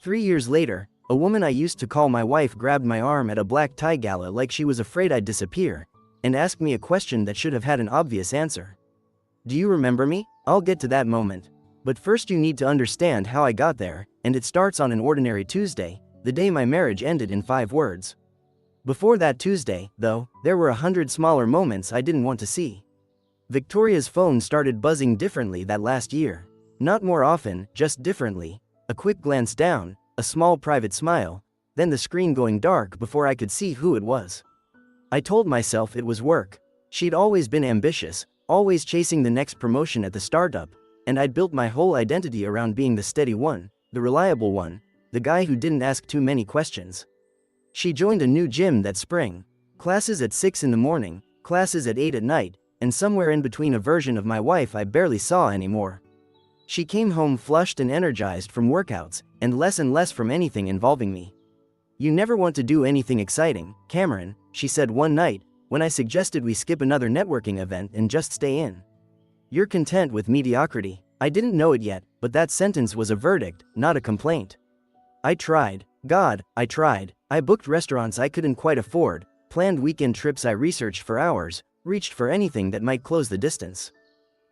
3 years later, a woman I used to call my wife grabbed my arm at a black tie gala like she was afraid I'd disappear, and asked me a question that should have had an obvious answer. Do you remember me? I'll get to that moment. But first you need to understand how I got there, and it starts on an ordinary Tuesday, the day my marriage ended in 5 words. Before that Tuesday, though, there were 100 smaller moments I didn't want to see. Victoria's phone started buzzing differently that last year. Not more often, just differently. A quick glance down, a small private smile, then the screen going dark before I could see who it was. I told myself it was work. She'd always been ambitious, always chasing the next promotion at the startup, and I'd built my whole identity around being the steady one, the reliable one, the guy who didn't ask too many questions. She joined a new gym that spring. Classes at 6 in the morning, classes at 8 at night, and somewhere in between a version of my wife I barely saw anymore. She came home flushed and energized from workouts, and less from anything involving me. You never want to do anything exciting, Cameron, she said one night, when I suggested we skip another networking event and just stay in. You're content with mediocrity. I didn't know it yet, but that sentence was a verdict, not a complaint. I tried. God, I tried. I booked restaurants I couldn't quite afford, planned weekend trips I researched for hours, reached for anything that might close the distance.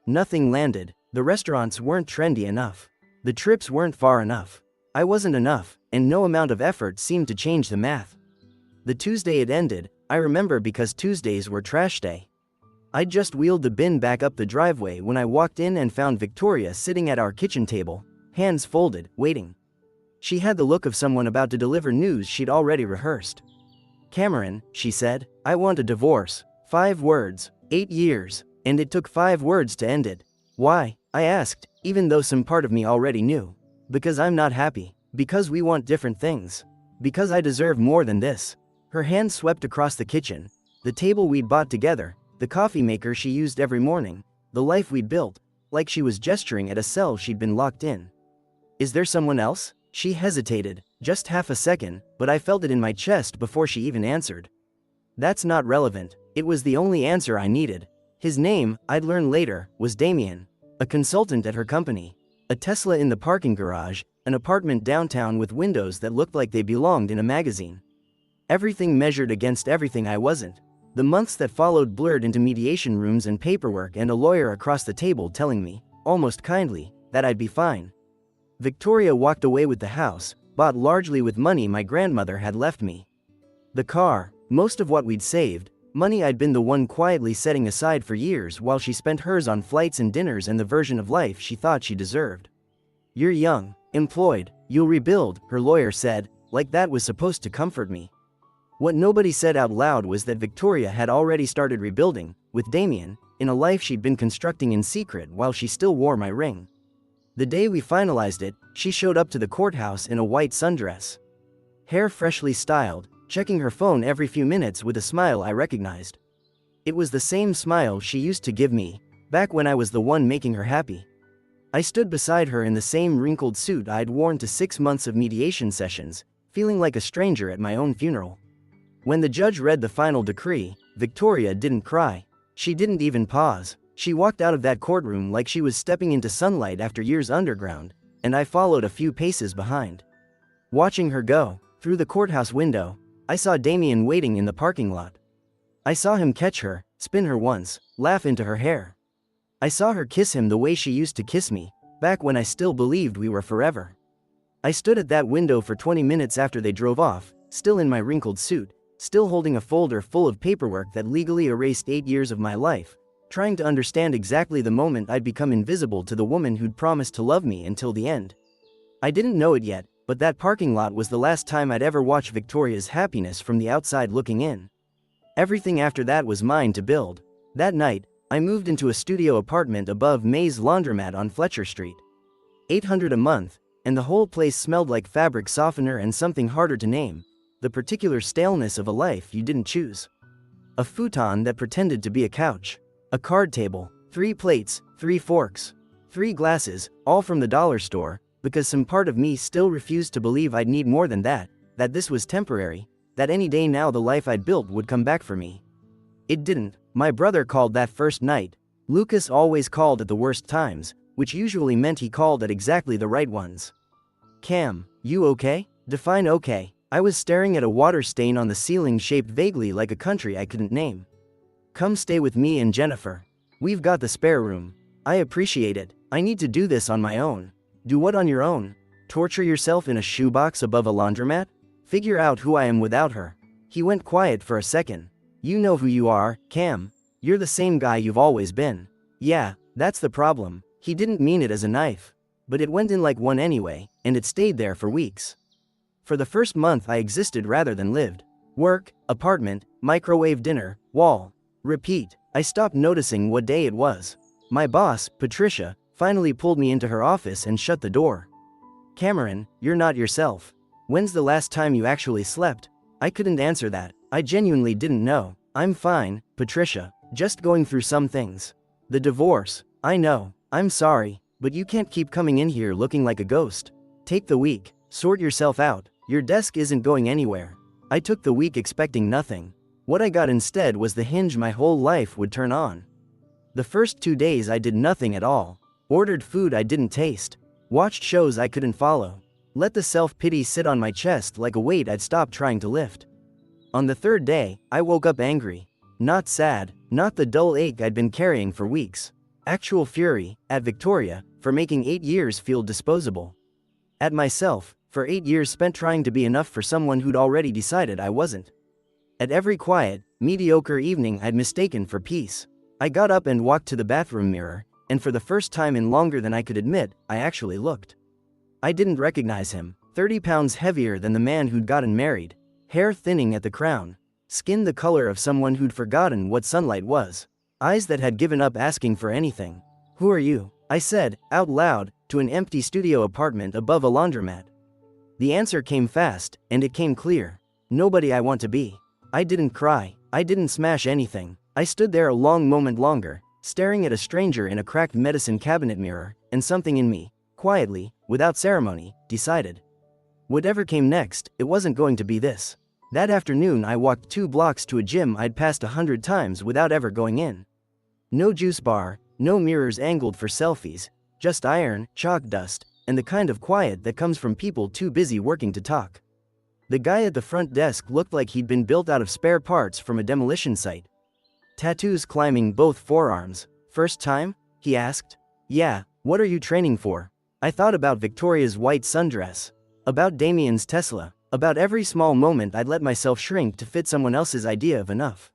Nothing landed. The restaurants weren't trendy enough. The trips weren't far enough. I wasn't enough, and no amount of effort seemed to change the math. The Tuesday it ended, I remember because Tuesdays were trash day. I'd just wheeled the bin back up the driveway when I walked in and found Victoria sitting at our kitchen table, hands folded, waiting. She had the look of someone about to deliver news she'd already rehearsed. Cameron, she said, I want a divorce. 5 words, 8 years, and it took 5 words to end it. Why? I asked, even though some part of me already knew. Because I'm not happy. Because we want different things. Because I deserve more than this. Her hand swept across the kitchen, the table we'd bought together, the coffee maker she used every morning, the life we'd built, like she was gesturing at a cell she'd been locked in. Is there someone else? She hesitated, just half a second, but I felt it in my chest before she even answered. That's not relevant. It was the only answer I needed. His name, I'd learn later, was Damien, a consultant at her company. A Tesla in the parking garage, an apartment downtown with windows that looked like they belonged in a magazine. Everything measured against everything I wasn't. The months that followed blurred into mediation rooms and paperwork and a lawyer across the table telling me, almost kindly, that I'd be fine. Victoria walked away with the house, bought largely with money my grandmother had left me. The car, most of what we'd saved, money I'd been the one quietly setting aside for years while she spent hers on flights and dinners and the version of life she thought she deserved. You're young, employed, you'll rebuild, her lawyer said, like that was supposed to comfort me. What nobody said out loud was that Victoria had already started rebuilding, with Damien, in a life she'd been constructing in secret while she still wore my ring. The day we finalized it, she showed up to the courthouse in a white sundress. Hair freshly styled, checking her phone every few minutes with a smile I recognized. It was the same smile she used to give me, back when I was the one making her happy. I stood beside her in the same wrinkled suit I'd worn to 6 months of mediation sessions, feeling like a stranger at my own funeral. When the judge read the final decree, Victoria didn't cry. She didn't even pause. She walked out of that courtroom like she was stepping into sunlight after years underground, and I followed a few paces behind. Watching her go, through the courthouse window, I saw Damien waiting in the parking lot. I saw him catch her, spin her once, laugh into her hair. I saw her kiss him the way she used to kiss me, back when I still believed we were forever. I stood at that window for 20 minutes after they drove off, still in my wrinkled suit, still holding a folder full of paperwork that legally erased 8 years of my life, trying to understand exactly the moment I'd become invisible to the woman who'd promised to love me until the end. I didn't know it yet, but that parking lot was the last time I'd ever watched Victoria's happiness from the outside looking in. Everything after that was mine to build. That night, I moved into a studio apartment above May's Laundromat on Fletcher Street. $800 a month, and the whole place smelled like fabric softener and something harder to name, the particular staleness of a life you didn't choose. A futon that pretended to be a couch. A card table, 3 plates, 3 forks, 3 glasses, all from the dollar store, because some part of me still refused to believe I'd need more than that this was temporary, that any day now the life I'd built would come back for me. It didn't. My brother called that first night. Lucas always called at the worst times, which usually meant he called at exactly the right ones. Cam, You okay? Define okay. I was staring at a water stain on the ceiling shaped vaguely like a country I couldn't name. Come stay with me and Jennifer. We've got the spare room. I appreciate it. I need to do this on my own. Do what on your own? Torture yourself in a shoebox above a laundromat? Figure out who I am without her. He went quiet for a second. You know who you are, Cam. You're the same guy you've always been. Yeah, that's the problem. He didn't mean it as a knife. But it went in like one anyway, and it stayed there for weeks. For the first month I existed rather than lived. Work, apartment, microwave dinner, wall. Repeat. I stopped noticing what day it was. My boss, Patricia, finally pulled me into her office and shut the door. Cameron, you're not yourself. When's the last time you actually slept? I couldn't answer that. I genuinely didn't know. I'm fine, Patricia. Just going through some things. The divorce. I know. I'm sorry, but you can't keep coming in here looking like a ghost. Take the week. Sort yourself out. Your desk isn't going anywhere. I took the week expecting nothing. What I got instead was the hinge my whole life would turn on. The first 2 days I did nothing at all. Ordered food I didn't taste. Watched shows I couldn't follow. Let the self-pity sit on my chest like a weight I'd stopped trying to lift. On the third day, I woke up angry. Not sad, not the dull ache I'd been carrying for weeks. Actual fury, at Victoria, for making 8 years feel disposable. At myself, for 8 years spent trying to be enough for someone who'd already decided I wasn't. At every quiet, mediocre evening I'd mistaken for peace. I got up and walked to the bathroom mirror, and for the first time in longer than I could admit, I actually looked. I didn't recognize him, 30 pounds heavier than the man who'd gotten married, hair thinning at the crown, skin the color of someone who'd forgotten what sunlight was, eyes that had given up asking for anything. Who are you? I said, out loud, to an empty studio apartment above a laundromat. The answer came fast, and it came clear. Nobody I want to be. I didn't cry. I didn't smash anything. I stood there a long moment longer, staring at a stranger in a cracked medicine cabinet mirror, and something in me, quietly, without ceremony, decided. Whatever came next, it wasn't going to be this. That afternoon I walked 2 blocks to a gym I'd passed 100 times without ever going in. No juice bar, no mirrors angled for selfies, just iron, chalk dust, and the kind of quiet that comes from people too busy working to talk. The guy at the front desk looked like he'd been built out of spare parts from a demolition site. Tattoos climbing both forearms. First time? He asked. Yeah, what are you training for? I thought about Victoria's white sundress. About Damien's Tesla. About every small moment I'd let myself shrink to fit someone else's idea of enough.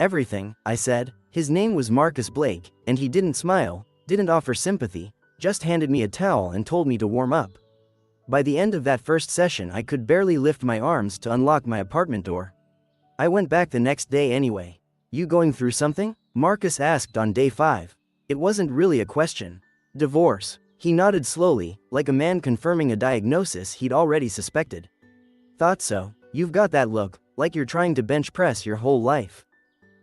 Everything, I said. His name was Marcus Blake, and he didn't smile, didn't offer sympathy, just handed me a towel and told me to warm up. By the end of that first session I could barely lift my arms to unlock my apartment door. I went back the next day anyway. You going through something? Marcus asked on day 5. It wasn't really a question. Divorce. He nodded slowly, like a man confirming a diagnosis he'd already suspected. Thought so. You've got that look, like you're trying to bench press your whole life.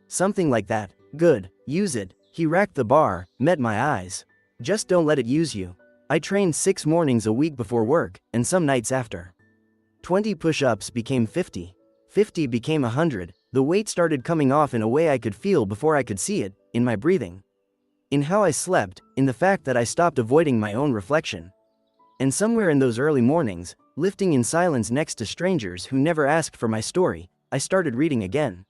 Something like that. Good. Use it. He racked the bar, met my eyes. Just don't let it use you. I trained 6 mornings a week before work, and some nights after. 20 push-ups became 50. 50 became 100. The weight started coming off in a way I could feel before I could see it, in my breathing. In how I slept, in the fact that I stopped avoiding my own reflection. And somewhere in those early mornings, lifting in silence next to strangers who never asked for my story, I started reading again.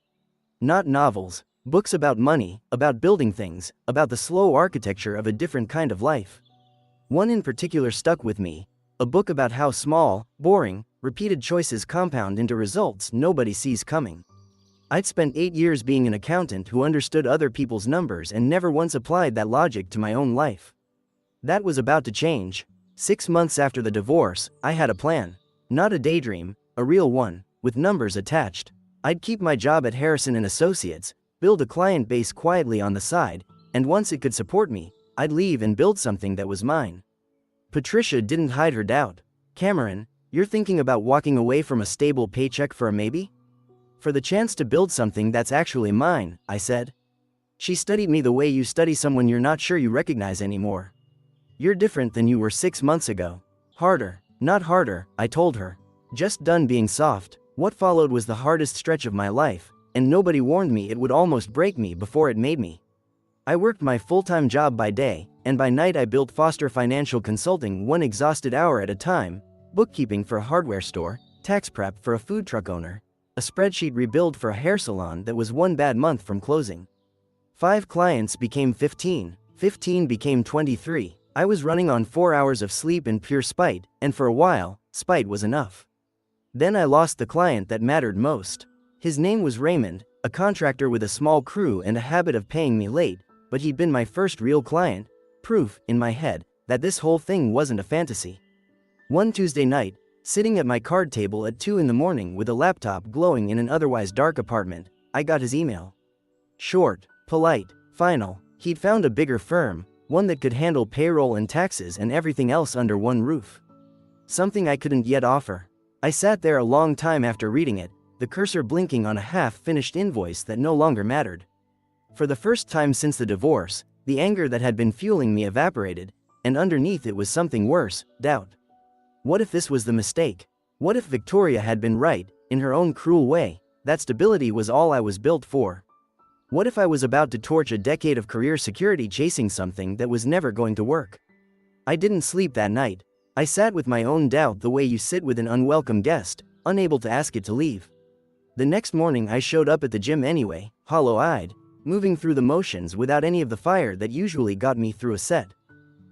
Not novels, books about money, about building things, about the slow architecture of a different kind of life. One in particular stuck with me, a book about how small, boring, repeated choices compound into results nobody sees coming. I'd spent 8 years being an accountant who understood other people's numbers and never once applied that logic to my own life. That was about to change. 6 months after the divorce, I had a plan. Not a daydream, a real one, with numbers attached. I'd keep my job at Harrison & Associates, build a client base quietly on the side, and once it could support me, I'd leave and build something that was mine. Patricia didn't hide her doubt. Cameron, you're thinking about walking away from a stable paycheck for a maybe? For the chance to build something that's actually mine, I said. She studied me the way you study someone you're not sure you recognize anymore. You're different than you were 6 months ago. Harder, not harder, I told her. Just done being soft. What followed was the hardest stretch of my life, and nobody warned me it would almost break me before it made me. I worked my full-time job by day, and by night I built Foster Financial Consulting 1 exhausted hour at a time, bookkeeping for a hardware store, tax prep for a food truck owner, a spreadsheet rebuild for a hair salon that was one bad month from closing. 5 clients became 15, 15 became 23. I was running on 4 hours of sleep and pure spite, and for a while, spite was enough. Then I lost the client that mattered most. His name was Raymond, a contractor with a small crew and a habit of paying me late, but he'd been my first real client, proof, in my head, that this whole thing wasn't a fantasy. One Tuesday night, sitting at my card table at 2 in the morning with a laptop glowing in an otherwise dark apartment, I got his email. Short, polite, final. He'd found a bigger firm, one that could handle payroll and taxes and everything else under one roof. Something I couldn't yet offer. I sat there a long time after reading it, the cursor blinking on a half-finished invoice that no longer mattered. For the first time since the divorce, the anger that had been fueling me evaporated, and underneath it was something worse, doubt. What if this was the mistake? What if Victoria had been right, in her own cruel way, that stability was all I was built for? What if I was about to torch a decade of career security chasing something that was never going to work? I didn't sleep that night. I sat with my own doubt the way you sit with an unwelcome guest, unable to ask it to leave. The next morning I showed up at the gym anyway, hollow-eyed, moving through the motions without any of the fire that usually got me through a set.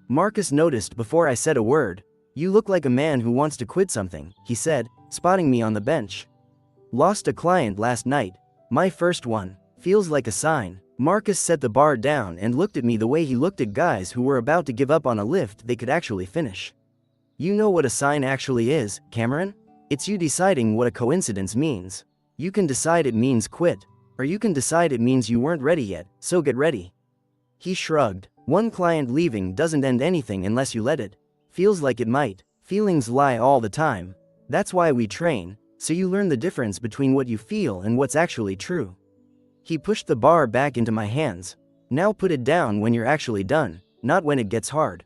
Marcus noticed before I said a word. "You look like a man who wants to quit something," he said, spotting me on the bench. "Lost a client last night. My first one. Feels like a sign." Marcus set the bar down and looked at me the way he looked at guys who were about to give up on a lift they could actually finish. "You know what a sign actually is, Cameron? It's you deciding what a coincidence means. You can decide it means quit, or you can decide it means you weren't ready yet, so get ready." He shrugged. "One client leaving doesn't end anything unless you let it. Feels like it might. Feelings lie all the time. That's why we train, so you learn the difference between what you feel and what's actually true." He pushed the bar back into my hands. "Now put it down when you're actually done, not when it gets hard."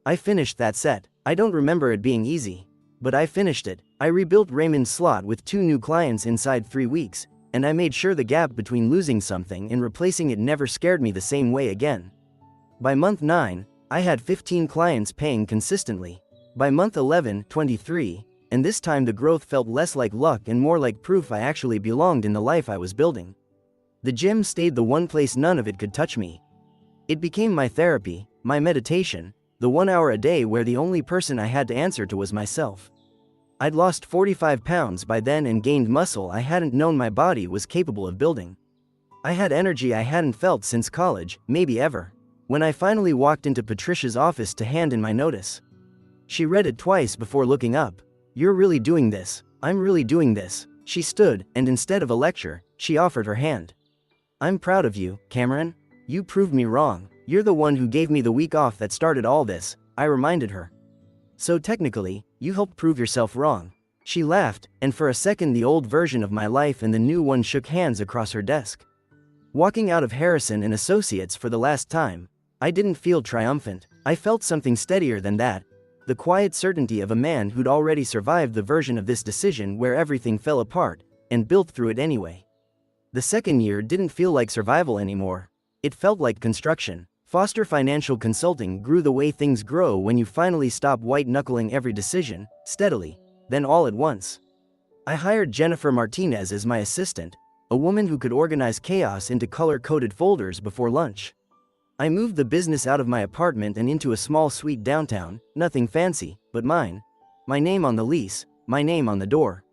I finished that set. I don't remember it being easy. But I finished it. I rebuilt Raymond's slot with 2 new clients inside 3 weeks, and I made sure the gap between losing something and replacing it never scared me the same way again. By month 9, I had 15 clients paying consistently. By month 11, 23, and this time the growth felt less like luck and more like proof I actually belonged in the life I was building. The gym stayed the one place none of it could touch me. It became my therapy, my meditation, the 1 hour a day where the only person I had to answer to was myself. I'd lost 45 pounds by then and gained muscle I hadn't known my body was capable of building. I had energy I hadn't felt since college, maybe ever. When I finally walked into Patricia's office to hand in my notice, she read it twice before looking up. "You're really doing this. I'm really doing this." She stood, and instead of a lecture, she offered her hand. "I'm proud of you, Cameron. You proved me wrong. You're the one who gave me the week off that started all this," I reminded her. "So technically, you helped prove yourself wrong." She laughed, and for a second the old version of my life and the new one shook hands across her desk. Walking out of Harrison and Associates for the last time, I didn't feel triumphant. I felt something steadier than that. The quiet certainty of a man who'd already survived the version of this decision where everything fell apart, and built through it anyway. The second year didn't feel like survival anymore. It felt like construction. Foster Financial Consulting grew the way things grow when you finally stop white-knuckling every decision, steadily, then all at once. I hired Jennifer Martinez as my assistant, a woman who could organize chaos into color-coded folders before lunch. I moved the business out of my apartment and into a small suite downtown, nothing fancy, but mine. My name on the lease, my name on the door.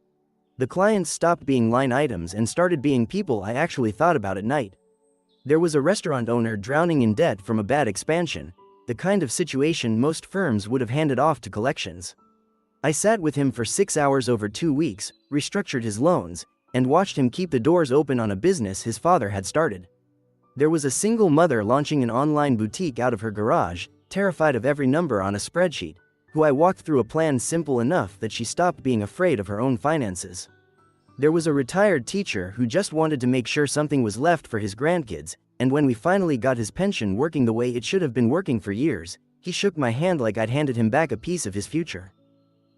The clients stopped being line items and started being people I actually thought about at night. There was a restaurant owner drowning in debt from a bad expansion, the kind of situation most firms would have handed off to collections. I sat with him for 6 hours over 2 weeks, restructured his loans, and watched him keep the doors open on a business his father had started. There was a single mother launching an online boutique out of her garage, terrified of every number on a spreadsheet, who I walked through a plan simple enough that she stopped being afraid of her own finances. There was a retired teacher who just wanted to make sure something was left for his grandkids, and when we finally got his pension working the way it should have been working for years, he shook my hand like I'd handed him back a piece of his future.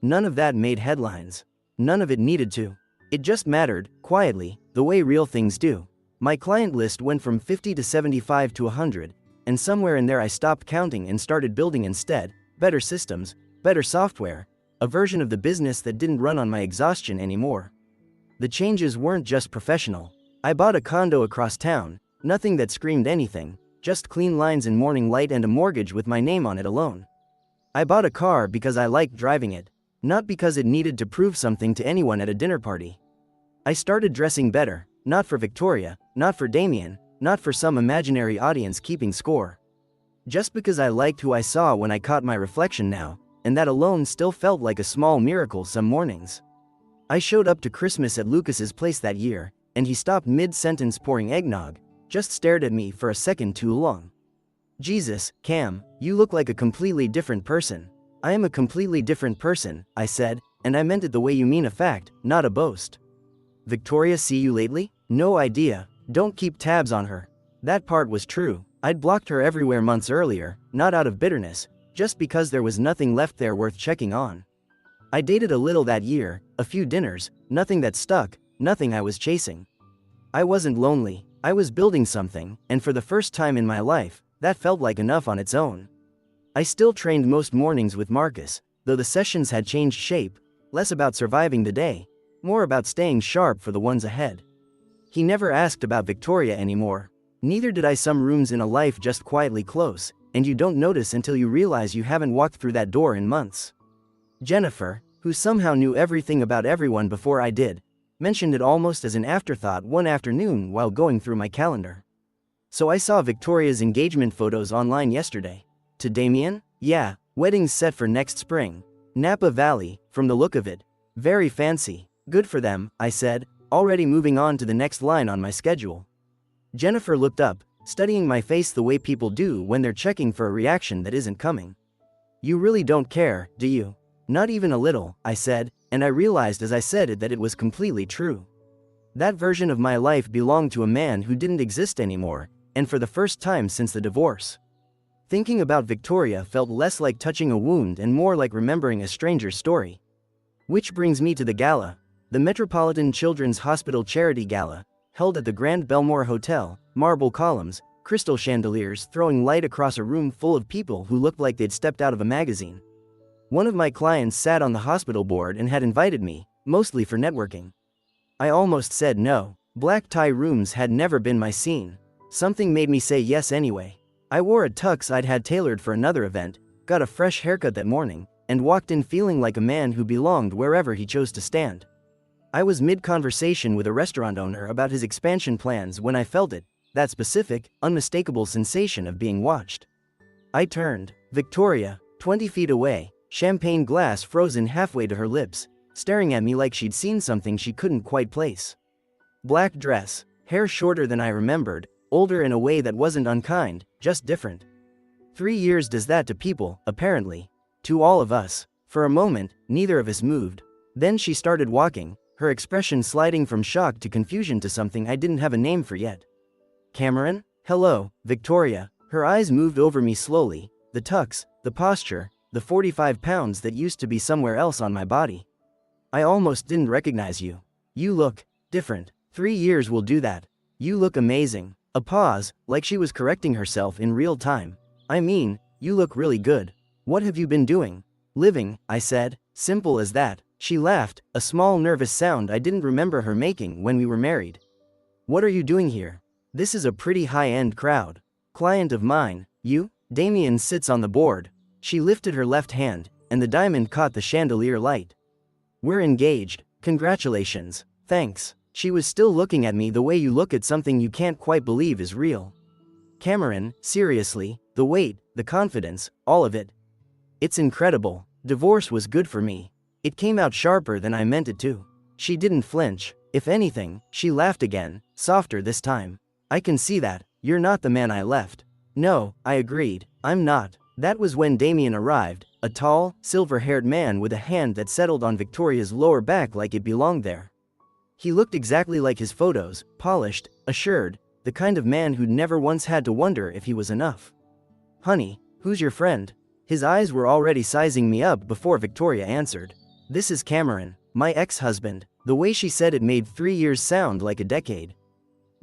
None of that made headlines. None of it needed to. It just mattered, quietly, the way real things do. My client list went from 50 to 75 to 100, and somewhere in there I stopped counting and started building instead, better systems, better software, a version of the business that didn't run on my exhaustion anymore. The changes weren't just professional. I bought a condo across town, nothing that screamed anything, just clean lines in morning light and a mortgage with my name on it alone. I bought a car because I liked driving it, not because it needed to prove something to anyone at a dinner party. I started dressing better, not for Victoria, not for Damien, not for some imaginary audience keeping score. Just because I liked who I saw when I caught my reflection now, and that alone still felt like a small miracle some mornings. I showed up to Christmas at Lucas's place that year, and he stopped mid-sentence pouring eggnog, just stared at me for a second too long. "Jesus, Cam, you look like a completely different person." "I am a completely different person," I said, and I meant it the way you mean a fact, not a boast. "Victoria see you lately?" "No idea, don't keep tabs on her." That part was true. I'd blocked her everywhere months earlier, not out of bitterness, just because there was nothing left there worth checking on. I dated a little that year, a few dinners, nothing that stuck, nothing I was chasing. I wasn't lonely, I was building something, and for the first time in my life, that felt like enough on its own. I still trained most mornings with Marcus, though the sessions had changed shape, less about surviving the day, more about staying sharp for the ones ahead. He never asked about Victoria anymore. Neither did I. Some rooms in a life just quietly close, and you don't notice until you realize you haven't walked through that door in months. Jennifer, who somehow knew everything about everyone before I did, mentioned it almost as an afterthought one afternoon while going through my calendar. "So I saw Victoria's engagement photos online yesterday." "To Damien?" "Yeah, wedding's set for next spring. Napa Valley, from the look of it. Very fancy." "Good for them," I said, already moving on to the next line on my schedule. Jennifer looked up, studying my face the way people do when they're checking for a reaction that isn't coming. "You really don't care, do you?" "Not even a little," I said, and I realized as I said it that it was completely true. That version of my life belonged to a man who didn't exist anymore, and for the first time since the divorce. Thinking about Victoria felt less like touching a wound and more like remembering a stranger's story. Which brings me to the gala, the Metropolitan Children's Hospital Charity Gala, held at the Grand Belmore Hotel, marble columns, crystal chandeliers throwing light across a room full of people who looked like they'd stepped out of a magazine. One of my clients sat on the hospital board and had invited me, mostly for networking. I almost said no. Black tie rooms had never been my scene. Something made me say yes anyway. I wore a tux I'd had tailored for another event, got a fresh haircut that morning, and walked in feeling like a man who belonged wherever he chose to stand. I was mid-conversation with a restaurant owner about his expansion plans when I felt it, that specific, unmistakable sensation of being watched. I turned. Victoria, 20 feet away, champagne glass frozen halfway to her lips, staring at me like she'd seen something she couldn't quite place. Black dress, hair shorter than I remembered, older in a way that wasn't unkind, just different. 3 years does that to people, apparently. To all of us. For a moment, neither of us moved. Then she started walking, her expression sliding from shock to confusion to something I didn't have a name for yet. "Cameron?" "Hello, Victoria." Her eyes moved over me slowly, the tux, the posture, the 45 pounds that used to be somewhere else on my body. "I almost didn't recognize you. You look different. 3 years will do that. You look amazing." A pause, like she was correcting herself in real time. "I mean, you look really good. What have you been doing?" "Living," I said, simple as that. She laughed, a small nervous sound I didn't remember her making when we were married. "What are you doing here? This is a pretty high-end crowd." "Client of mine, you?" "Damien sits on the board." She lifted her left hand, and the diamond caught the chandelier light. "We're engaged. Congratulations." "Thanks." She was still looking at me the way you look at something you can't quite believe is real. "Cameron, seriously, the weight, the confidence, all of it. It's incredible. Divorce was good for me. It came out sharper than I meant it to." She didn't flinch. If anything, she laughed again, softer this time. "I can see that. You're not the man I left." "No," I agreed, "I'm not." That was when Damien arrived, a tall, silver-haired man with a hand that settled on Victoria's lower back like it belonged there. He looked exactly like his photos, polished, assured, the kind of man who'd never once had to wonder if he was enough. "Honey, who's your friend?" His eyes were already sizing me up before Victoria answered. "This is Cameron, my ex-husband." The way she said it made 3 years sound like a decade.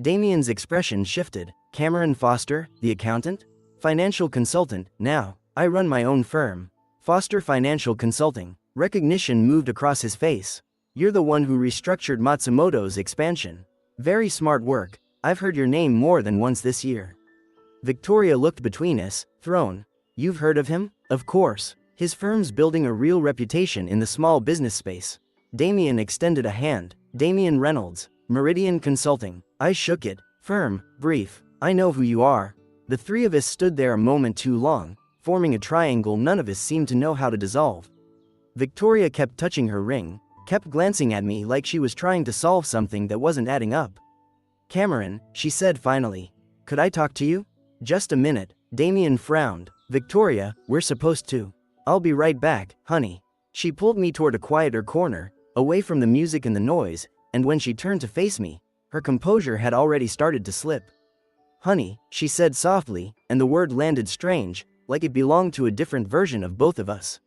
Damien's expression shifted. "Cameron Foster, the accountant? Financial consultant, now. I run my own firm. Foster Financial Consulting. Recognition moved across his face. You're the one who restructured Matsumoto's expansion. Very smart work. I've heard your name more than once this year. Victoria looked between us, thrown. You've heard of him? Of course. His firm's building a real reputation in the small business space. Damien extended a hand. Damien Reynolds, Meridian Consulting. I shook it. Firm, brief. I know who you are. The three of us stood there a moment too long, forming a triangle none of us seemed to know how to dissolve. Victoria kept touching her ring, kept glancing at me like she was trying to solve something that wasn't adding up. Cameron, she said finally. Could I talk to you? Just a minute. Damien frowned. Victoria, we're supposed to. I'll be right back, honey. She pulled me toward a quieter corner, away from the music and the noise, and when she turned to face me, her composure had already started to slip. Honey, she said softly, and the word landed strange, like it belonged to a different version of both of us.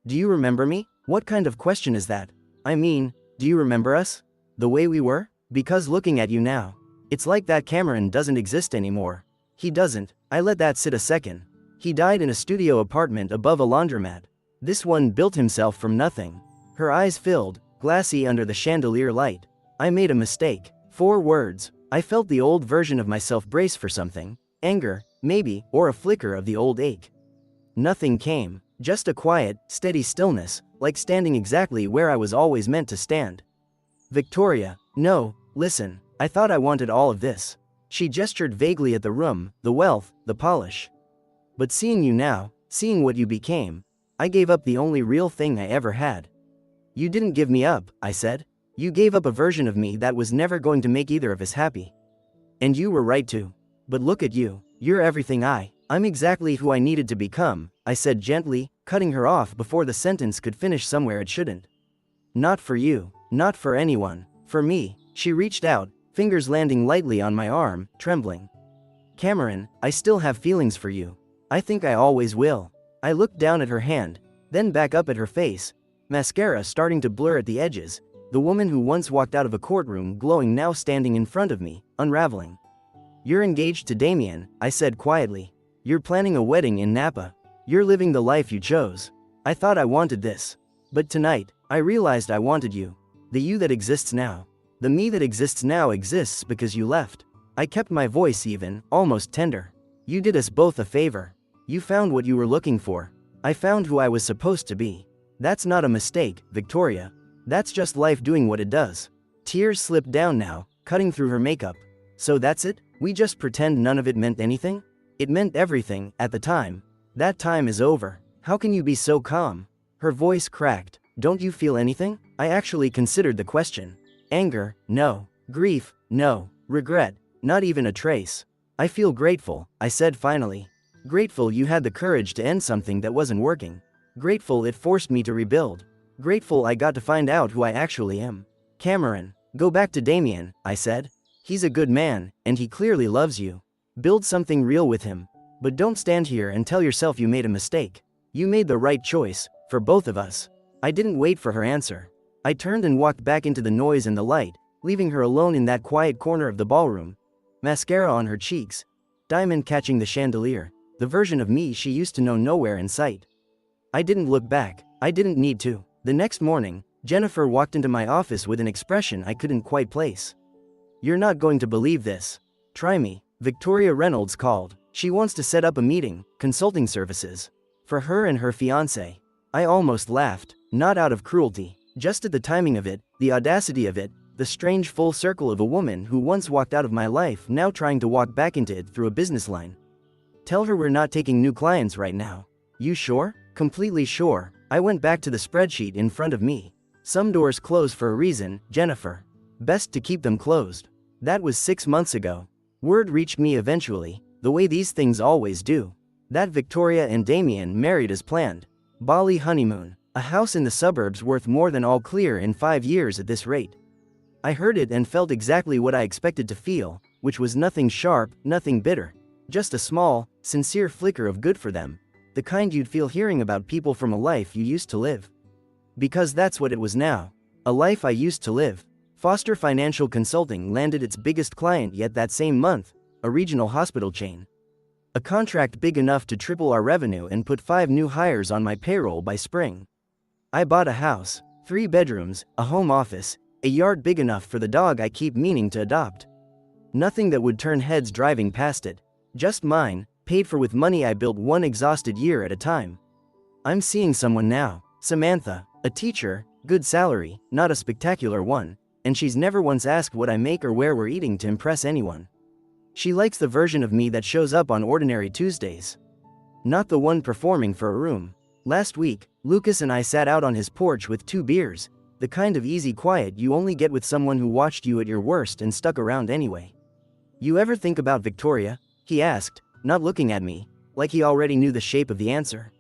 Do you remember me? What kind of question is that? I mean, do you remember us? The way we were? Because looking at you now, it's like that Cameron doesn't exist anymore. He doesn't. I let that sit a second. He died in a studio apartment above a laundromat. This one built himself from nothing. Her eyes filled, glassy under the chandelier light. I made a mistake. 4 words. I felt the old version of myself brace for something. Anger, maybe, or a flicker of the old ache. Nothing came. Just a quiet, steady stillness, like standing exactly where I was always meant to stand. Victoria, no, listen, I thought I wanted all of this. She gestured vaguely at the room, the wealth, the polish. But seeing you now, seeing what you became, I gave up the only real thing I ever had. You didn't give me up, I said. You gave up a version of me that was never going to make either of us happy. And you were right to. But look at you, you're everything I'm exactly who I needed to become, I said gently, cutting her off before the sentence could finish somewhere it shouldn't. Not for you, not for anyone, for me. She reached out, fingers landing lightly on my arm, trembling. Cameron, I still have feelings for you. I think I always will. I looked down at her hand, then back up at her face, mascara starting to blur at the edges, the woman who once walked out of a courtroom glowing now standing in front of me, unraveling. You're engaged to Damien, I said quietly. You're planning a wedding in Napa. You're living the life you chose. I thought I wanted this. But tonight, I realized I wanted you. The you that exists now. The me that exists now exists because you left. I kept my voice even, almost tender. You did us both a favor. You found what you were looking for. I found who I was supposed to be. That's not a mistake, Victoria. That's just life doing what it does. Tears slipped down now, cutting through her makeup. So that's it? We just pretend none of it meant anything? It meant everything, at the time. That time is over. How can you be so calm? Her voice cracked. Don't you feel anything? I actually considered the question. Anger, no. Grief, no. Regret, not even a trace. I feel grateful, I said finally. Grateful you had the courage to end something that wasn't working. Grateful it forced me to rebuild. Grateful I got to find out who I actually am. Cameron, go back to Damien, I said. He's a good man, and he clearly loves you. Build something real with him. But don't stand here and tell yourself you made a mistake. You made the right choice, for both of us. I didn't wait for her answer. I turned and walked back into the noise and the light, leaving her alone in that quiet corner of the ballroom. Mascara on her cheeks. Diamond catching the chandelier. The version of me she used to know nowhere in sight. I didn't look back. I didn't need to. The next morning, Jennifer walked into my office with an expression I couldn't quite place. You're not going to believe this. Try me. Victoria Reynolds called. She wants to set up a meeting, consulting services. For her and her fiancé. I almost laughed, not out of cruelty, just at the timing of it, the audacity of it, the strange full circle of a woman who once walked out of my life now trying to walk back into it through a business line. Tell her we're not taking new clients right now. You sure? Completely sure. I went back to the spreadsheet in front of me. Some doors close for a reason, Jennifer. Best to keep them closed. That was 6 months ago. Word reached me eventually, the way these things always do. That Victoria and Damien married as planned. Bali honeymoon. A house in the suburbs worth more than all clear in 5 years at this rate. I heard it and felt exactly what I expected to feel, which was nothing sharp, nothing bitter. Just a small, sincere flicker of good for them. The kind you'd feel hearing about people from a life you used to live. Because that's what it was now. A life I used to live. Foster Financial Consulting landed its biggest client yet that same month, a regional hospital chain. A contract big enough to triple our revenue and put 5 new hires on my payroll by spring. I bought a house, 3 bedrooms, a home office, a yard big enough for the dog I keep meaning to adopt. Nothing that would turn heads driving past it. Just mine, paid for with money I built one exhausted year at a time. I'm seeing someone now, Samantha, a teacher, good salary, not a spectacular one, and she's never once asked what I make or where we're eating to impress anyone. She likes the version of me that shows up on ordinary Tuesdays. Not the one performing for a room. Last week, Lucas and I sat out on his porch with 2 beers, the kind of easy quiet you only get with someone who watched you at your worst and stuck around anyway. "You ever think about Victoria?" he asked, not looking at me, like he already knew the shape of the answer.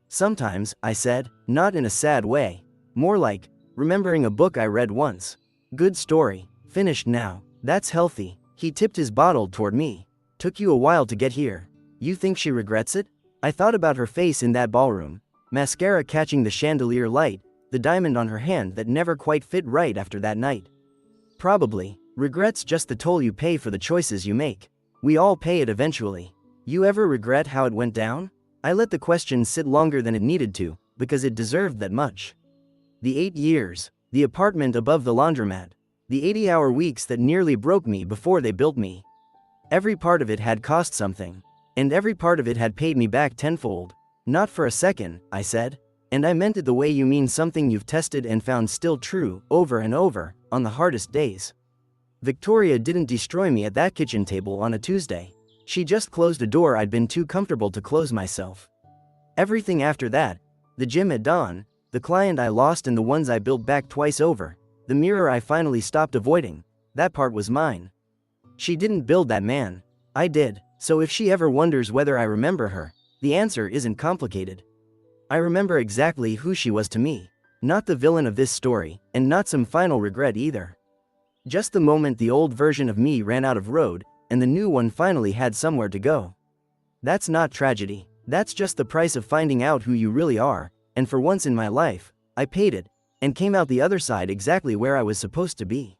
"Sometimes," I said, not in a sad way, more like, remembering a book I read once. "Good story, finished now, that's healthy." He tipped his bottle toward me. "Took you a while to get here. You think she regrets it?" I thought about her face in that ballroom, mascara catching the chandelier light, the diamond on her hand that never quite fit right after that night. Probably. Regret's just the toll you pay for the choices you make. We all pay it eventually. You ever regret how it went down? I let the question sit longer than it needed to, because it deserved that much. The 8 years, the apartment above the laundromat, the 80-hour weeks that nearly broke me before they built me. Every part of it had cost something, and every part of it had paid me back tenfold. "Not for a second," I said, and I meant it the way you mean something you've tested and found still true, over and over, on the hardest days. Victoria didn't destroy me at that kitchen table on a Tuesday. She just closed a door I'd been too comfortable to close myself. Everything after that, the gym at dawn, the client I lost and the ones I built back twice over, the mirror I finally stopped avoiding, that part was mine. She didn't build that man. I did, so if she ever wonders whether I remember her, the answer isn't complicated. I remember exactly who she was to me. Not the villain of this story, and not some final regret either. Just the moment the old version of me ran out of road, and the new one finally had somewhere to go. That's not tragedy, that's just the price of finding out who you really are, and for once in my life, I paid it, and came out the other side exactly where I was supposed to be.